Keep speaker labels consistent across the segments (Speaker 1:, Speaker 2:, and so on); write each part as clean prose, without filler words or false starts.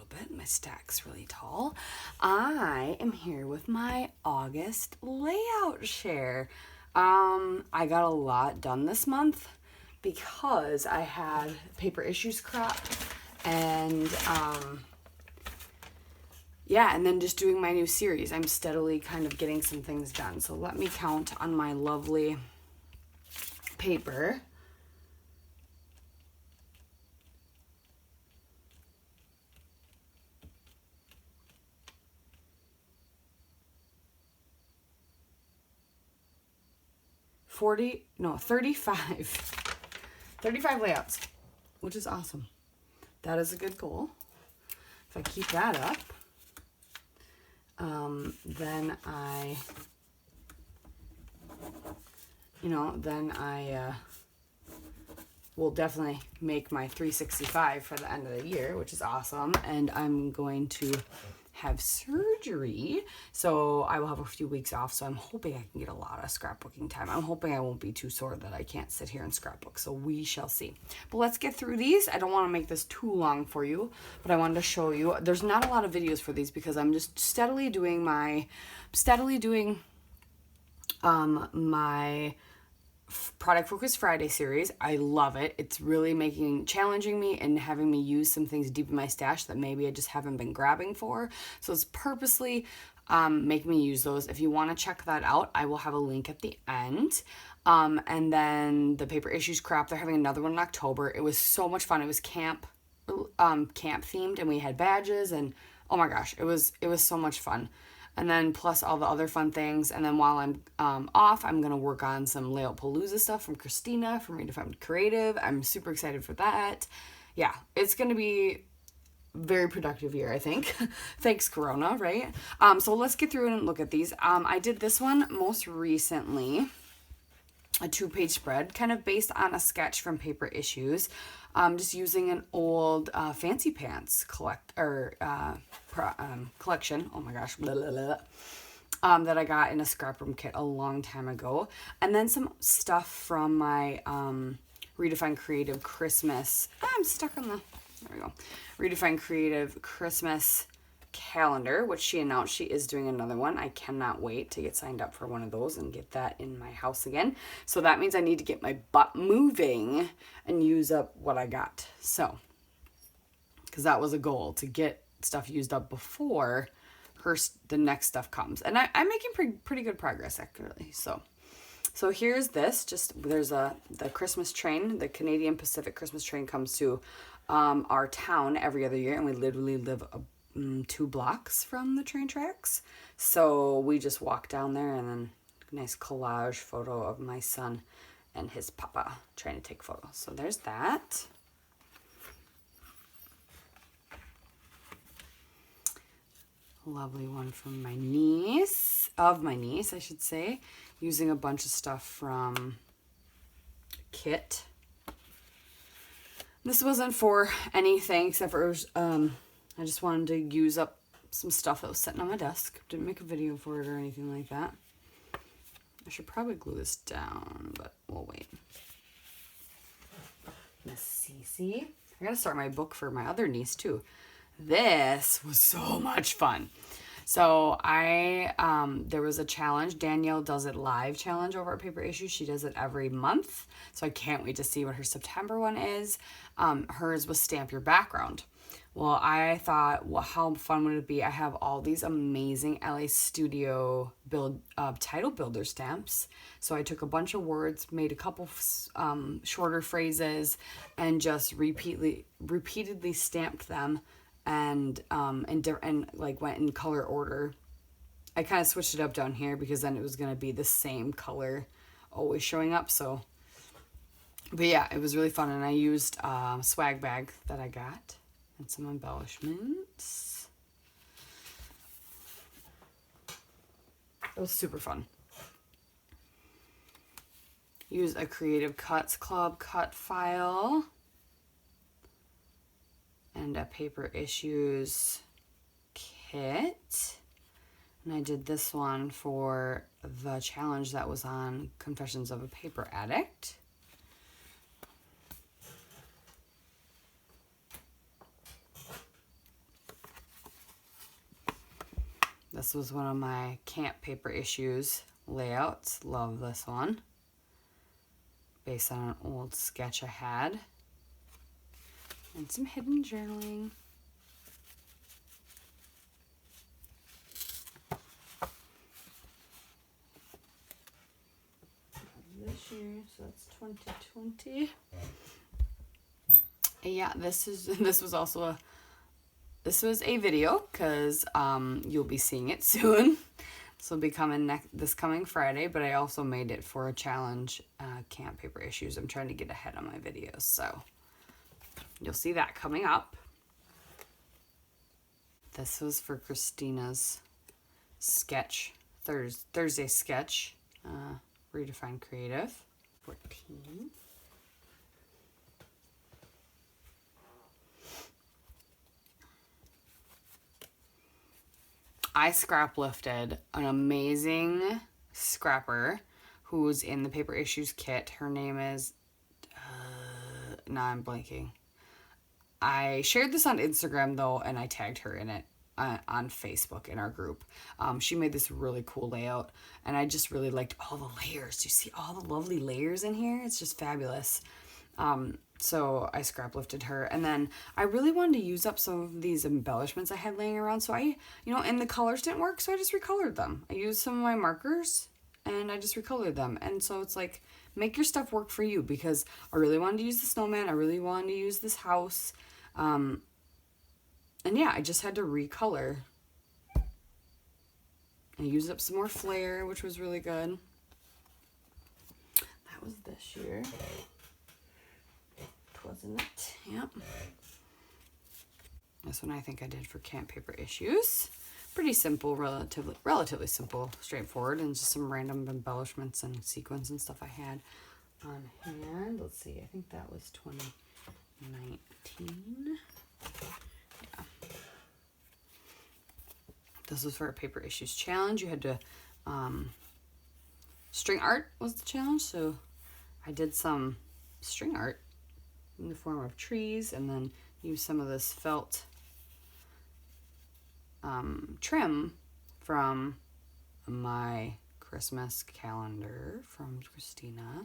Speaker 1: bit. My stack's really tall. I am here with my August layout share. I got a lot done this month because I had paper issues crap and yeah, and then just doing my new series. I'm steadily kind of getting some things done. So let me count on my lovely paper. No, 35 layouts, which is awesome. That is a good goal. If I keep that up, then I will definitely make my 365 for the end of the year, which is awesome. And I'm going to have surgery, so I will have a few weeks off, so I'm hoping I can get a lot of scrapbooking time. I'm hoping I won't be too sore that I can't sit here and scrapbook, so we shall see. But let's get through these. I don't want to make this too long for you, but I wanted to show you. There's not a lot of videos for these because I'm just steadily doing my Product Focus Friday series. I love it. It's really challenging me and having me use some things deep in my stash that maybe I just haven't been grabbing for. So it's purposely making me use those. If you want to check that out, I will have a link at the end. And then the paper issues crap, they're having another one in October. It was so much fun. It was camp themed, and we had badges, and oh my gosh, it was so much fun. And then plus all the other fun things. And then while I'm off, I'm going to work on some Layout Palooza stuff from Christina from Redefined Creative. I'm super excited for that. Yeah, it's going to be a very productive year, I think. Thanks, Corona, right? So let's get through and look at these. I did this one most recently, a 2-page spread, kind of based on a sketch from Paper Issues. Just using an old Fancy Pants collection. Oh my gosh, blah, blah, blah, that I got in a scrap room kit a long time ago, and then some stuff from my Redefined Creative Christmas. I'm stuck on the. There we go. Redefined Creative Christmas calendar, which she announced she is doing another one. I cannot wait to get signed up for one of those and get that in my house again. So that means I need to get my butt moving and use up what I got. So, because that was a goal, to get stuff used up before the next stuff comes. And I'm making pretty good progress, actually. So here's this. There's the Christmas train, the Canadian Pacific Christmas train comes to our town every other year, and we literally live 2 blocks from the train tracks. So we just walk down there, and then a nice collage photo of my son and his papa trying to take photos. So there's that. Lovely one from my niece, I should say, using a bunch of stuff from Kit. This wasn't for anything except for I just wanted to use up some stuff that was sitting on my desk. Didn't make a video for it or anything like that. I should probably glue this down, but we'll wait. Miss Cece. I gotta start my book for my other niece too. This was so much fun. So there was a challenge. Danielle does it live challenge over at Paper Issues. She does it every month. So I can't wait to see what her September one is. Hers was Stamp Your Background. Well, I thought, well, how fun would it be? I have all these amazing LA Studio title builder stamps. So I took a bunch of words, made a couple shorter phrases, and just repeatedly stamped them, and like went in color order. I kind of switched it up down here because then it was going to be the same color always showing up. So, but yeah, it was really fun, and I used a swag bag that I got. And some embellishments. It was super fun. Use a Creative Cuts Club cut file. And a Paper Issues kit. And I did this one for the challenge that was on Confessions of a Paper Addict. This was one of my Camp Paper Issues layouts. Love this one. Based on an old sketch I had. And some hidden journaling. This year, so that's 2020. And yeah, this was a video because you'll be seeing it soon. This will be coming this coming Friday, but I also made it for a challenge, Camp Paper Issues. I'm trying to get ahead on my videos, so you'll see that coming up. This was for Christina's sketch, Thursday sketch, Redefine Creative, 14. I scrap lifted an amazing scrapper who's in the Paper Issues kit. Her name is, now I'm blanking. I shared this on Instagram though, and I tagged her in it on Facebook in our group. She made this really cool layout, and I just really liked all the layers. Do you see all the lovely layers in here? It's just fabulous. So I scrap lifted her, and then I really wanted to use up some of these embellishments I had laying around. So and the colors didn't work, so I just recolored them. I used some of my markers and I just recolored them. And so it's like, make your stuff work for you, because I really wanted to use the snowman. I really wanted to use this house. And yeah, I just had to recolor. I used up some more flare, which was really good. That was this year. Wasn't it? Yep. This one I think I did for Camp Paper Issues. Pretty simple, relatively simple, straightforward, and just some random embellishments and sequins and stuff I had on hand. Let's see, I think that was 2019. Yeah. This was for a Paper Issues challenge. You had to, string art was the challenge, so I did some string art in the form of trees, and then use some of this felt trim from my Christmas calendar from Christina,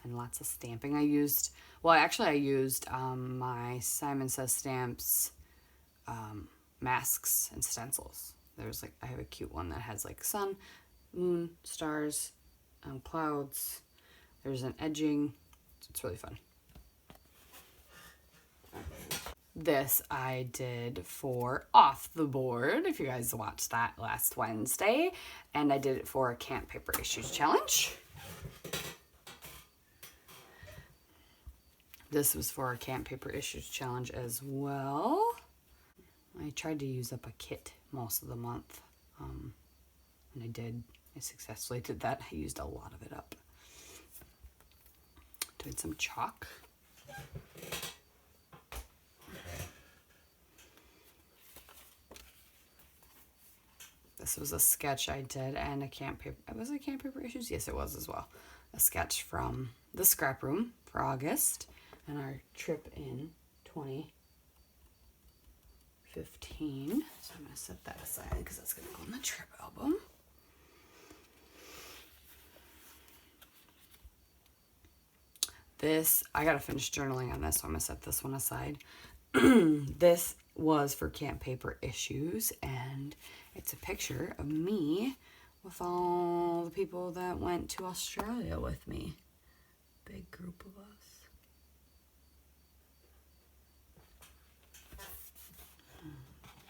Speaker 1: and lots of stamping. I used my Simon Says Stamps masks and stencils. I have a cute one that has like sun, moon, stars, clouds. There's an edging. It's really fun. This I did for Off the Board, if you guys watched that last Wednesday, and I did it for a Camp Paper Issues challenge. This was for a Camp Paper Issues challenge as well. I tried to use up a kit most of the month, and I successfully did that. I used a lot of it up. Doing some chalk. This was a sketch I did, and was it Camp Paper Issues? Yes, it was as well. A sketch from the scrap room for August and our trip in 2015. So I'm going to set that aside because that's going to go in the trip album. I got to finish journaling on this, so I'm going to set this one aside. This was for Camp Paper Issues, and it's a picture of me with all the people that went to Australia with me. Big group of us.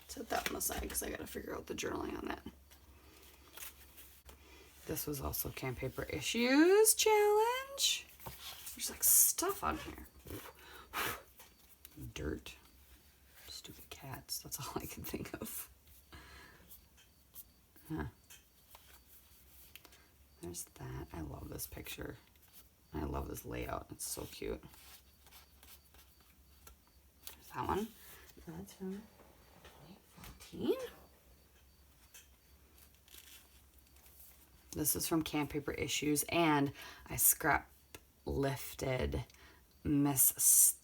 Speaker 1: Set that one aside because I got to figure out the journaling on that. This was also Camp Paper Issues challenge. There's like stuff on here. Dirt. Stupid cats. That's all I can think of. Huh. There's that. I love this picture. I love this layout. It's so cute. There's that one. That's from 2014. This is from Camp Paper Issues, and I scrap lifted Miss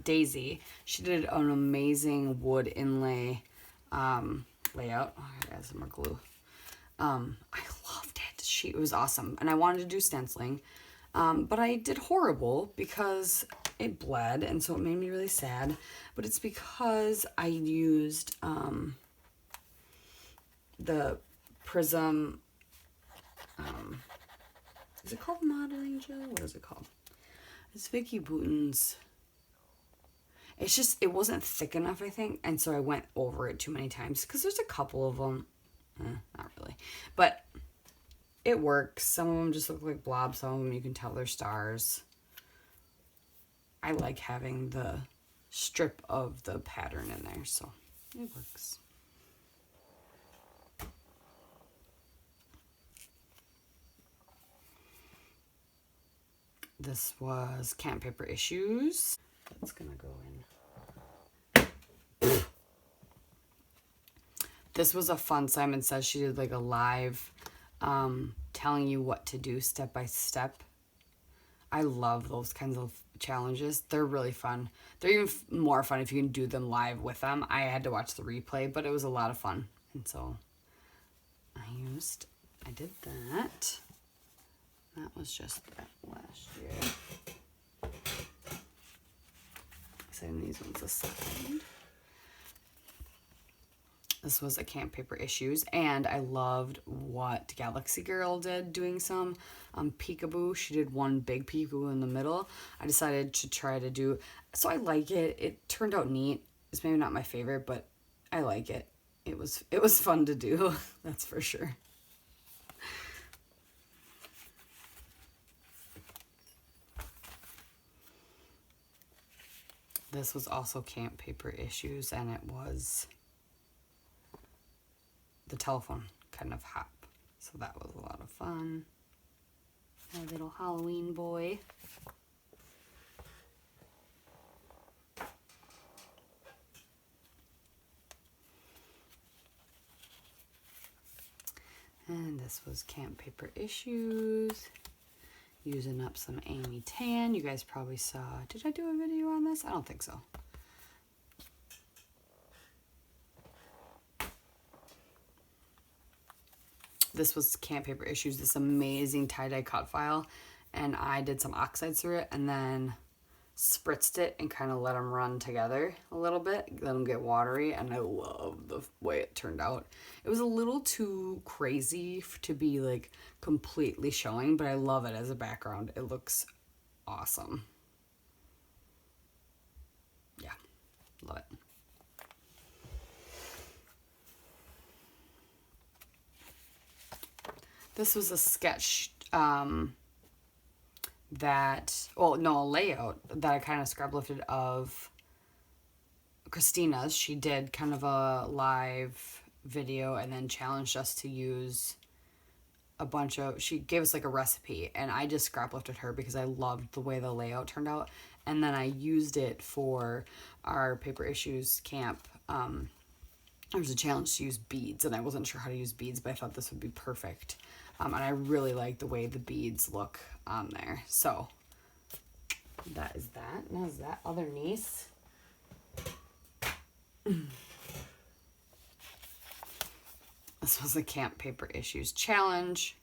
Speaker 1: Daisy. She did an amazing wood inlay layout. Oh, I got some more glue. I loved it. It was awesome. And I wanted to do stenciling. But I did horrible because it bled, and so it made me really sad. But it's because I used the Prism, is it called modeling gel? What is it called? It's Vicky Bouton's. It's just, it wasn't thick enough, I think, and so I went over it too many times, because there's a couple of them. Not really. But it works. Some of them just look like blobs. Some of them you can tell they're stars. I like having the strip of the pattern in there, so it works. This was Camp Paper Issues. That's gonna go in. This was a fun, Simon Says. She did like a live telling you what to do step by step. I love those kinds of challenges. They're really fun. They're even more fun if you can do them live with them. I had to watch the replay, but it was a lot of fun. And so I did that. That was just that last year. Setting these ones aside. This was a Camp Paper Issues, and I loved what Galaxy Girl did, doing some peekaboo. She did one big peekaboo in the middle. I decided to try to do, so I like it. It turned out neat. It's maybe not my favorite, but I like it. It was fun to do, that's for sure. This was also Camp Paper Issues, and it was the telephone kind of hop. So that was a lot of fun. My little Halloween boy. And this was Camp Paper Issues. Using up some Amy Tan. You guys probably saw, did I do a video on this? I don't think so. This was Camp Paper Issues, this amazing tie-dye cut file, and I did some oxides through it and then spritzed it and kind of let them run together a little bit, let them get watery, and I love the way it turned out. It was a little too crazy to be like completely showing, but I love it as a background. It looks awesome. Yeah, love it. This was a sketch a layout that I kind of scrub lifted of Christina's. She did kind of a live video and then challenged us to use she gave us like a recipe, and I just scrap lifted her because I loved the way the layout turned out. And then I used it for our Paper Issues camp. There was a challenge to use beads, and I wasn't sure how to use beads, but I thought this would be perfect. And I really like the way the beads look on there. So that is that. Now is that other niece. This was the Camp Paper Issues challenge.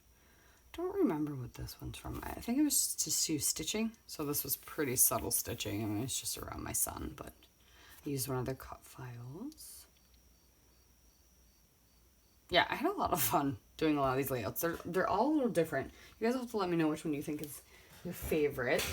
Speaker 1: Don't remember what this one's from. I think it was just use stitching. So this was pretty subtle stitching. I mean, it's just around my son, but I used one of their cut files. Yeah, I had a lot of fun doing a lot of these layouts. They're all a little different. You guys have to let me know which one you think is your favorite.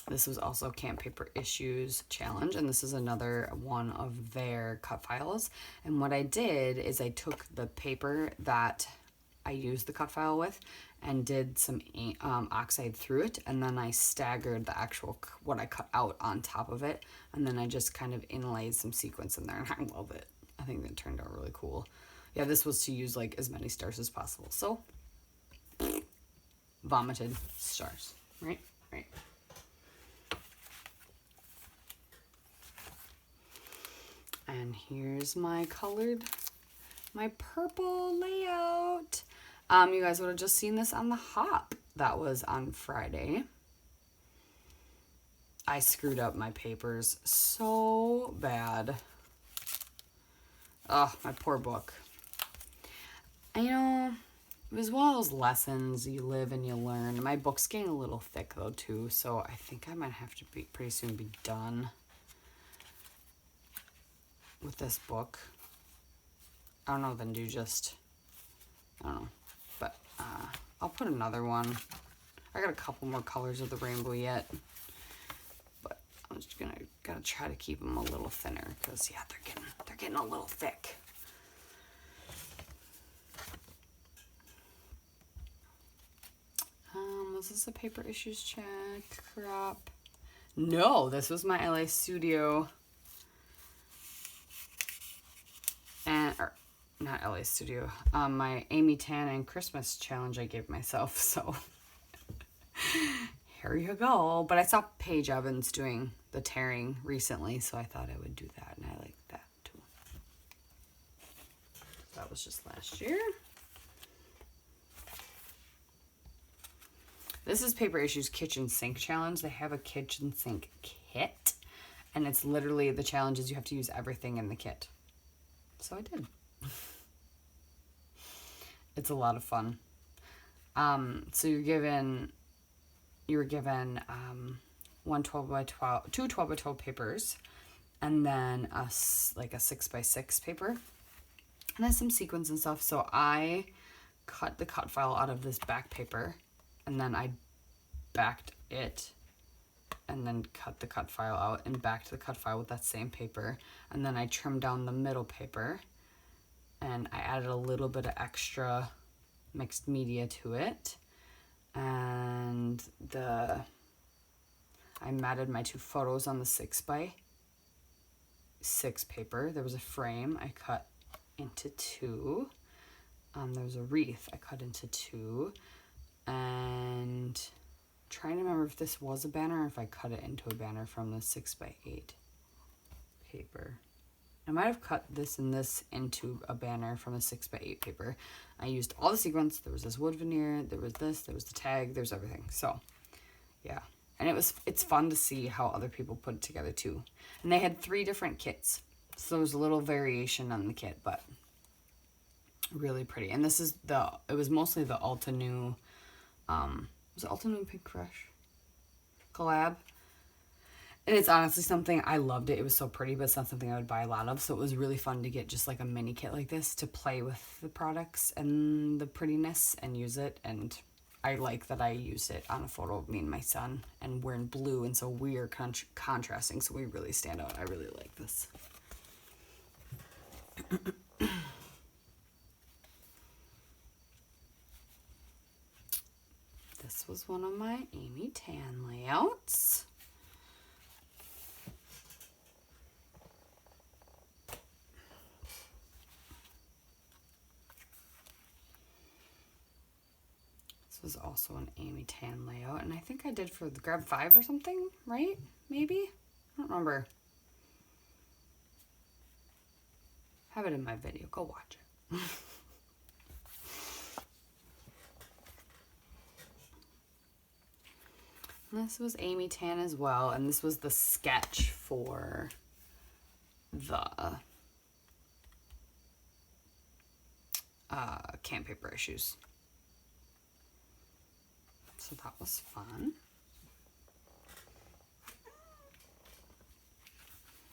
Speaker 1: This was also Camp Paper Issues challenge, and this is another one of their cut files. And what I did is I took the paper that I used the cut file with and did some oxide through it, and then I staggered the actual what I cut out on top of it, and then I just kind of inlaid some sequins in there, and I love it. I think that turned out really cool. Yeah, this was to use like as many stars as possible. So vomited stars, right? Right. And here's my purple layout. You guys would have just seen this on the hop. That was on Friday. I screwed up my papers so bad. Oh, my poor book. And, you know, it was one of those lessons you live and you learn. My book's getting a little thick though too, so I think I might have to be pretty soon be done with this book. I don't know, then do just, I don't know, but I'll put another one. I got a couple more colors of the rainbow yet, but I'm just gotta try to keep them a little thinner because yeah, they're getting a little thick. Was this a paper issues check? Crap. No, this was my LA Studio. Or not LA Studio. My Amy Tan and Christmas challenge I gave myself. So here you go. But I saw Paige Evans doing the tearing recently, so I thought I would do that, and I like that too. That was just last year. This is Paper Issues Kitchen Sink Challenge. They have a kitchen sink kit, and it's literally, the challenge is you have to use everything in the kit. So I did. It's a lot of fun. So you were given one 12 by 12, two 12 by 12 papers, and then like a 6 by 6 paper, and then some sequins and stuff. So I cut the cut file out of this back paper, and then I backed it and then cut the cut file out and backed the cut file with that same paper, and then I trimmed down the middle paper and I added a little bit of extra mixed media to it, and I matted my two photos on the 6 by 6 paper. There was a frame I cut into 2. There was a wreath I cut into 2, and trying to remember if this was a banner or if I cut it into a banner from the 6 by 8 paper. I might have cut this and this into a banner from the 6 by 8 paper. I used all the sequins. There was this wood veneer, there was this, there was the tag, there's everything. So yeah, and it's fun to see how other people put it together too. And they had 3 different kits, so there was a little variation on the kit, but really pretty. And this is it was mostly the Ulta New, was it Ulta New Pink Crush collab? And it's honestly something, I loved it. It was so pretty, but it's not something I would buy a lot of. So it was really fun to get just like a mini kit like this to play with the products and the prettiness and use it. And I like that I used it on a photo of me and my son, and we're in blue, and so we are contrasting, so we really stand out. I really like this. This was one of my Amy Tan layouts. This was also an Amy Tan layout, and I think I did for the Grab 5 or something, right? Maybe? I don't remember. Have it in my video. Go watch it. This was Amy Tan as well, and this was the sketch for the Camp Paper Issues. So that was fun.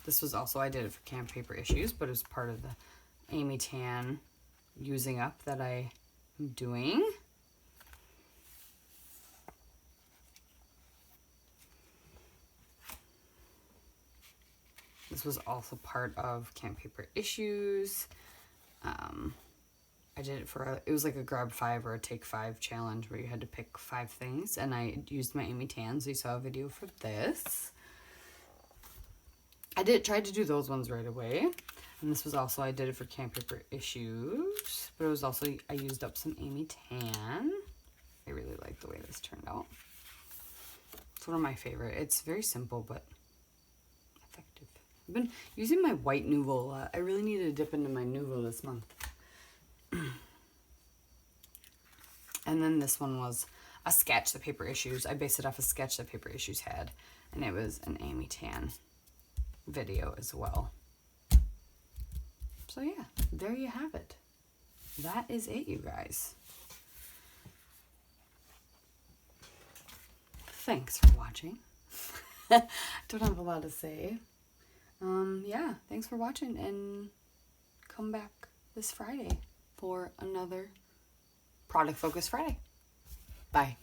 Speaker 1: This was also, I did it for Camp Paper Issues, but it was part of the Amy Tan using up that I am doing. This was also part of Camp Paper Issues. I did it for, it was like a grab 5 or a take 5 challenge where you had to pick 5 things, and I used my Amy Tan, so you saw a video for this. I tried to do those ones right away, and this was also, I did it for Camp Paper Issues, but it was also, I used up some Amy Tan. I really like the way this turned out. It's one of my favorite. It's very simple, but effective. I've been using my white Nuvo a lot. I really need to dip into my Nuvo this month. And then this one was a sketch that Paper Issues. I based it off a sketch that Paper Issues had, and it was an Amy Tan video as well. So yeah, there you have it. That is it, you guys. Thanks for watching. Don't have a lot to say. Yeah, thanks for watching, and come back this Friday for another Product Focus Friday. Bye.